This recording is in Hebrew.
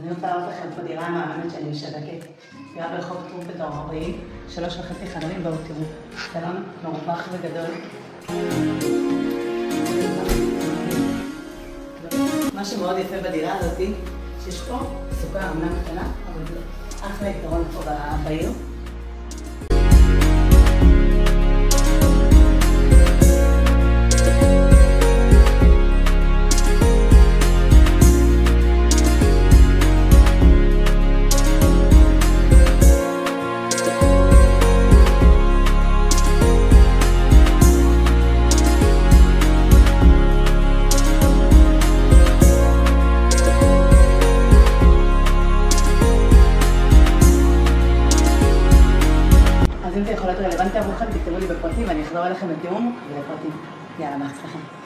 אני רוצה להראות לכם פה דירה מהממת שאני משווקת. דירה ברחוב טרומפלדור 40, 3.5 חדרים, בואו תראו. סלון מרובח וגדול. מה שמאוד יפה בדירה הזאת, שיש פה סוכה אמנם קטנה, אבל זה אחלה יתרון פה בעיר. אז אם זה יכול להיות רלוונטי עבורכם, תכתבו לי בפרטים ואני אחזור אליכם לתיאום ולפרטים. יאללה, בהצלחה.